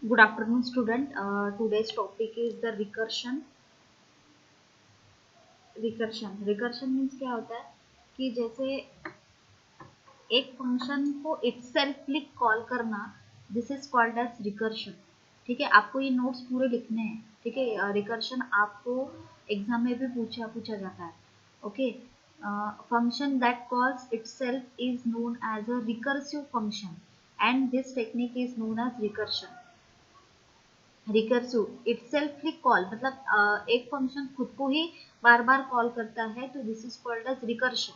Good afternoon, student. Today's topic is the recursion. Recursion means क्या होता है कि जैसे एक फंक्शन को इटसेल्फली कॉल करना, this is called as recursion. ठीक है, आपको ये नोट्स पूरे लिखने हैं. ठीक है, रिकर्शन आपको एग्जाम में भी पूछा जाता है. Okay, function that calls itself is known as a recursive function and this technique is known as recursion. Recursive itselfly call मतलब एक फंक्शन खुद को ही बार बार कॉल करता है, तो this is called as recursion.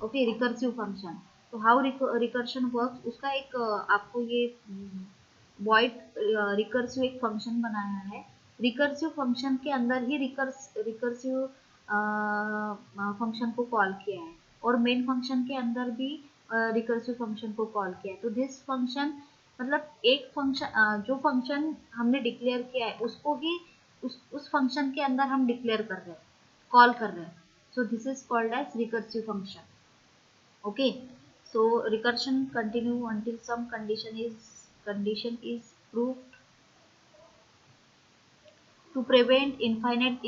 Okay, recursive function. तो how recursion works, उसका एक आपको ये वॉइड रिकर्सिव एक फंक्शन बनाया है. रिकर्सिव फंक्शन के अंदर ही रिकर्सिव फंक्शन को कॉल किया है और मेन फंक्शन के अंदर भी रिकर्सिव फंक्शन को कॉल किया है. तो दिस फंक्शन मतलब एक फंक्शन जो फंक्शन हमने डिक्लेयर किया है उसको ही उस फंक्शन के अंदर हम डिक्लेयर कर रहे हैं, कॉल कर रहे हैं. So this is called as recursive function. Okay, so recursion continue until some condition is proved. To prevent infinite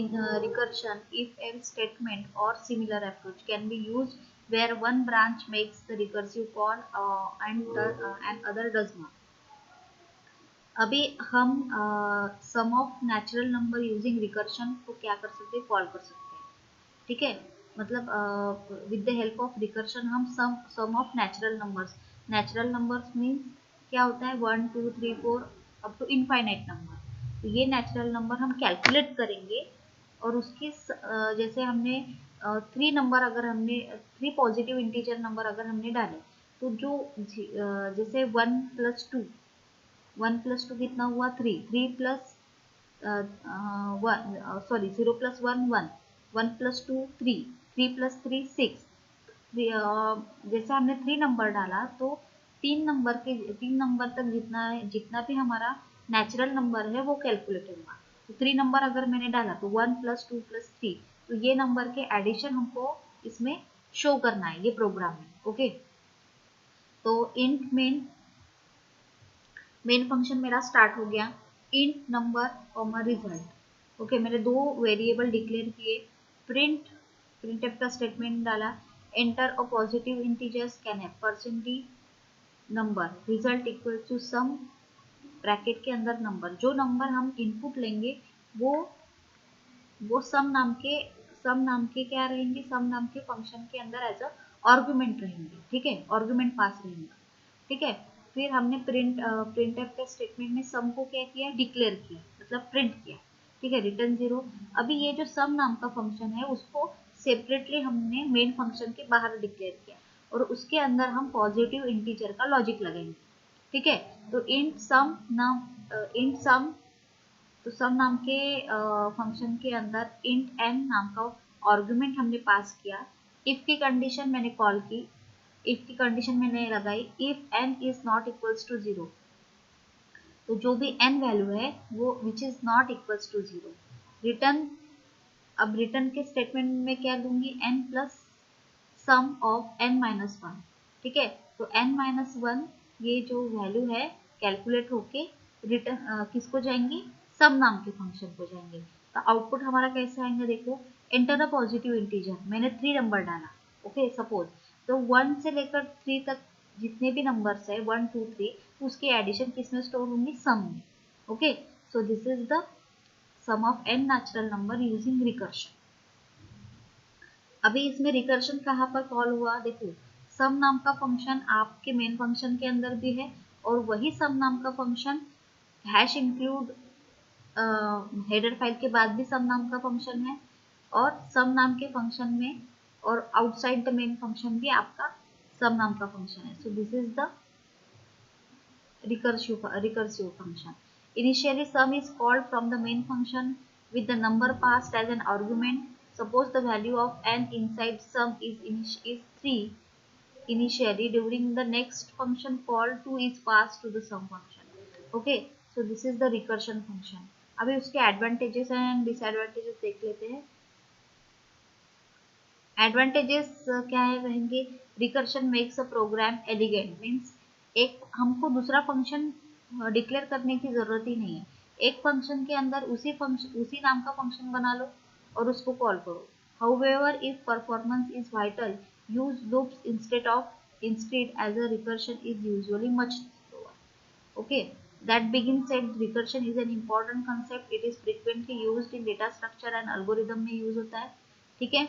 recursion, if else statement or similar approach can be used where one branch makes the recursive call and other does not. अभी हम sum of natural number using recursion को क्या कर सकते हैं, call कर सकते हैं. ठीक है, मतलब with the help of recursion हम sum of natural numbers means क्या होता है 1 2 3 4 अप टू इनफाइनाइट नंबर. तो ये नेचुरल नंबर हम कैलकुलेट करेंगे और उसकी जैसे हमने थ्री नंबर अगर हमने थ्री पॉजिटिव इंटीजर नंबर अगर हमने डाले, तो जो जैसे 1 + 2, 1 + 2 कितना हुआ 3, 3 सॉरी 0 + 1 1, 1 + 2 3, 3 + 3 6. जैसे हमने 3 नंबर डाला तो तीन नंबर तक जितना भी हमारा नेचुरल नंबर है वो कैलकुलेट होगा. तो 3 नंबर अगर मैंने डाला तो 1 + 2 + 3, तो ये नंबर के एडिशन हमको इसमें शो करना है ये प्रोग्राम में. ओके, तो इंट मेन फंक्शन मेरा स्टार्ट हो गया. Int number comma result. Okay, मैंने दो वेरिएबल डिक्लेयर किए. प्रिंटफ का स्टेटमेंट डाला. Enter a positive integers can have %d number result equal to sum bracket के अंदर नंबर. जो नंबर हम इनपुट लेंगे वो सम नाम के क्या रहेंगे, सम नाम के फंक्शन के अंदर एज अ आर्गुमेंट रहेंगे. ठीक है, आर्गुमेंट पास रहेंगे. ठीक है, फिर हमने प्रिंटफ के स्टेटमेंट में सम को क्या किया, डिक्लेयर किया मतलब प्रिंट किया. ठीक है, रिटर्न 0. अभी ये जो सम नाम का फंक्शन है उसको सेपरेटली हमने मेन फंक्शन के बाहर डिक्लेयर किया और उसके अंदर हम पॉजिटिव इंटीजर का लॉजिक लगाएंगे. ठीक है, तो इंट सम, तो सम नाम के फंक्शन के अंदर इंट एन नाम का आर्गुमेंट हमने पास किया. इफ की कंडीशन मैंने कॉल की, इफ की कंडीशन मैंने लगाई if N is not equals to 0, तो जो भी एन वैल्यू है वो which is not equals to 0 return. अब रिटर्न के स्टेटमेंट में क्या दूंगी, N plus some of n-1. ठीक है, तो n-1 ये जो वैल्यू है कैलकुलेट होके रिटर्न किसको जाएंगी, सम नाम के फंक्शन को जाएंगे. तो आउटपुट हमारा कैसे आएंगे, देखो. एंटर द पॉजिटिव इंटीजर, मैंने 3 नंबर डाला. ओके, सपोज तो 1 से लेकर 3 तक जितने भी नंबर्स है 1 2 3, उसकी एडिशन किस में स्टोर होंगी, सम में. Okay, so this is the sum of n natural number using recursion. अभी इसमें रिकर्शन कहाँ पर कॉल हुआ, देखो. सम नाम का फंक्शन आपके मेन फंक्शन के अंदर भी है और वही सम नाम का function hash include header file के बाद भी सम नाम का फंक्शन है और सम नाम के फंक्शन में और आउटसाइड द मेन फंक्शन भी आपका सम नाम का फंक्शन है. सो this is the recursive function. Initially, sum is called from the main function with the number passed as an argument. Suppose the value of n inside sum is 3 initially. During the next function call 2 is passed to the sum function. Okay, so this is the recursion function. अभी उसके advantages and disadvantages देख लेते हैं. Advantages क्या है रहेंगे, recursion makes a program elegant means एक हमको दूसरा फंक्शन डिक्लेयर करने की जरूरत ही नहीं है। एक फंक्शन के अंदर उसी नाम का फंक्शन बना लो और उसको कॉल करो। However, if performance is vital, use loops instead as a recursion is usually much slower. Okay, that being said, recursion is an important concept. It is frequently used in data structure and algorithm में use होता है। ठीक है,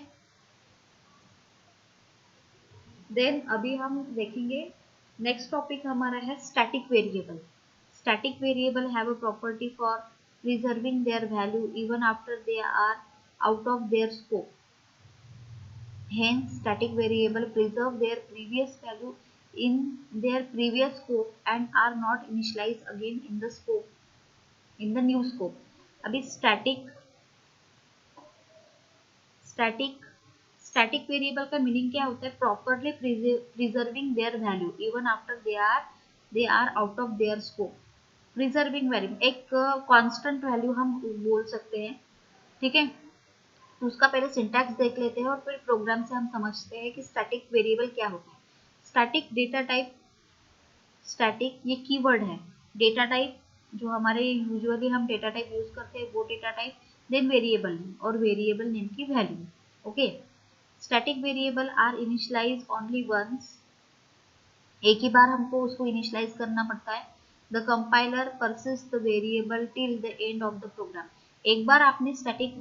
then अभी हम देखेंगे next topic हमारा है static variable. Static variable have a property for preserving their value even after they are out of their scope. Hence, static variable preserve their previous value in their previous scope and are not initialized again in the scope in the new scope. अभी static static variable का meaning क्या होता है? Properly preserving their value even after they are out of their scope. Preserving value एक constant value हम बोल सकते हैं। ठीक है, तो उसका पहले सिंटैक्स देख लेते हैं और फिर प्रोग्राम से हम समझते हैं कि स्टैटिक वेरिएबल क्या होता है। स्टैटिक डेटा टाइप, स्टैटिक ये कीवर्ड है। डेटा टाइप जो हमारे यूजुअली हम डेटा टाइप यूज करते हैं वो data type, then variable name और वेरिएबल नेम की value. Okay, static variable are initialize only once, एक ही बार हमको उसको इनिशियलाइज करना पड़ता है। The compiler persist the variable till the end of the program. एक बार आपने स्टैटिक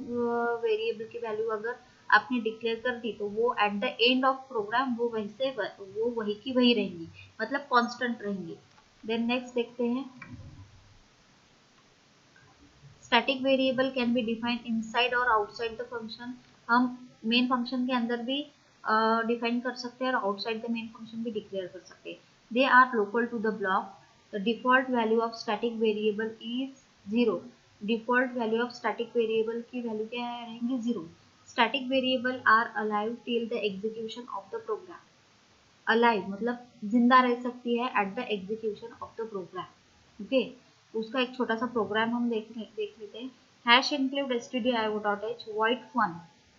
वेरिएबल की वैल्यू अगर आपने डिक्लेयर कर दी तो वो at the end of program वो वही की वही रहेंगी, मतलब कांस्टेंट रहेंगी। देन नेक्स्ट देखते हैं, static variable can be defined inside और आउटसाइड द फंक्शन। हम मेन फंक्शन के अंदर भी डिफाइन कर सकते हैं और आउटसाइड द मेन फंक्शन भी डिक्लेयर कर सकते हैं। They are local to the block. The default value of static variable is 0। Default value of static variable की वैल्यू क्या रहेंगी? 0। Static variable are alive till the execution of the program. Alive मतलब जिंदा रह सकती है at the execution of the program. Okay, उसका एक छोटा सा प्रोग्राम हम देख लेते हैं। Hash include stdio.h void fun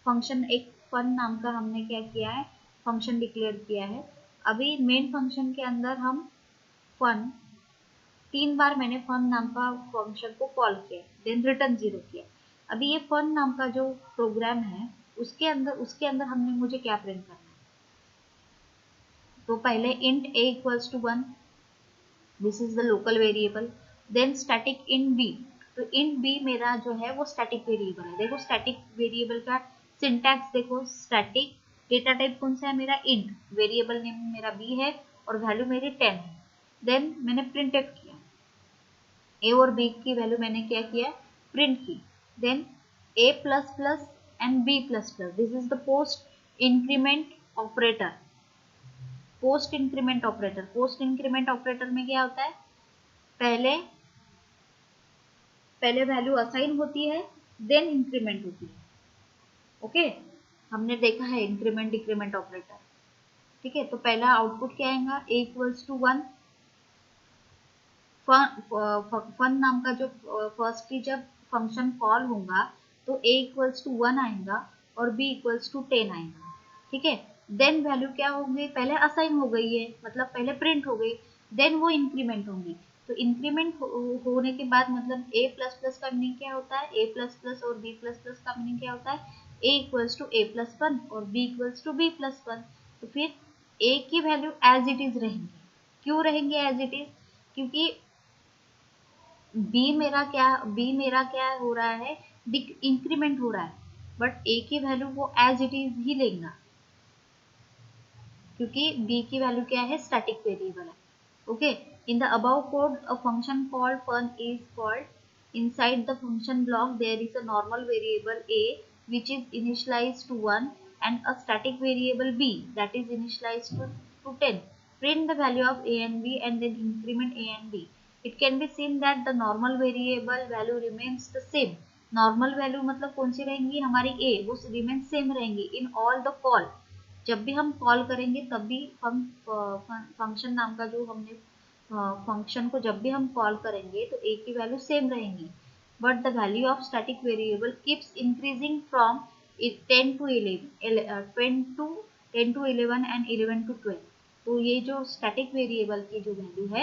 function, एक फन नाम का हमने क्या किया है? फंक्शन डिक्लेयर किया है। अभी मेन फंक्शन के अंदर हम फन 3 बार मैंने फन नाम का फंक्शन को कॉल किया, देन रिटर्न 0 किया। अभी ये फन नाम का जो प्रोग्राम है उसके अंदर हमने मुझे क्या प्रिंट करना है? तो पहले int a equals to 1, this is the local variable. Then static int b, तो int b मेरा जो है वो स्टैटिक वेरिएबल है। देखो स्टैटिक वेरिएबल का सिंटैक्स देखो, स्टैटिक डेटा टाइप कौन सा है मेरा? int, वेरिएबल नेम मेरा b है और वैल्यू मेरी 10 है। देन मैंने प्रिंट एफ किया, a और b की वैल्यू मैंने क्या किया? प्रिंट की। Then a plus plus and b plus plus, this is the post increment operator. Post increment operator, post increment operator में क्या होता है? पहले वैल्यू असाइन होती है, देन इंक्रीमेंट होती है। ओके, हमने देखा है इंक्रीमेंट डिक्रीमेंट ऑपरेटर। ठीक है, तो पहला आउटपुट क्या आएगा? a equals to 1। फन नाम का जो फर्स्टली जब फंक्शन कॉल होगा तो a इक्वल्स टू 1 आएगा और b इक्वल्स टू 10 आएगा। ठीक है, देन वैल्यू क्या होंगे? पहले असाइन हो गई है, मतलब पहले प्रिंट हो गई, देन वो इंक्रीमेंट होंगी। तो इंक्रीमेंट होने के बाद मतलब a प्लस प्लस का मीनिंग क्या होता है? a प्लस प्लस और b प्लस प्लस का मीनिंग क्या होता है? a equals to a plus 1 और b equals to b plus 1। तो फिर a की वैल्यू एज इट इज रहेंगी। क्यों रहेंगे एज इट इज? क्योंकि बी मेरा क्या हो रहा है? इंक्रीमेंट हो रहा है, बट ए की वैल्यू वो एज इट इज ही लेगा, क्योंकि बी की वैल्यू क्या है? स्टैटिक वेरिएबल है। Okay, in the above code a function called fun is called. Inside the function block there is a normal variable a which is initialized to 1 and a static variable b that is initialized to 10. Print the value of a and b and then increment a and b. It can be seen that the normal variable value remains the same. Normal value मतलब कौन सी रहेंगी? हमारी a, वो remain same रहेंगी in all the call. जब भी हम call करेंगे तब भी हम फंक्शन नाम का जो हमने फंक्शन को जब भी हम कॉल करेंगे तो a की वैल्यू सेम रहेंगी, but the value of static variable keeps increasing from 10 to 11 and 11 to 12। तो ये जो स्टैटिक वेरिएबल की जो वैल्यू है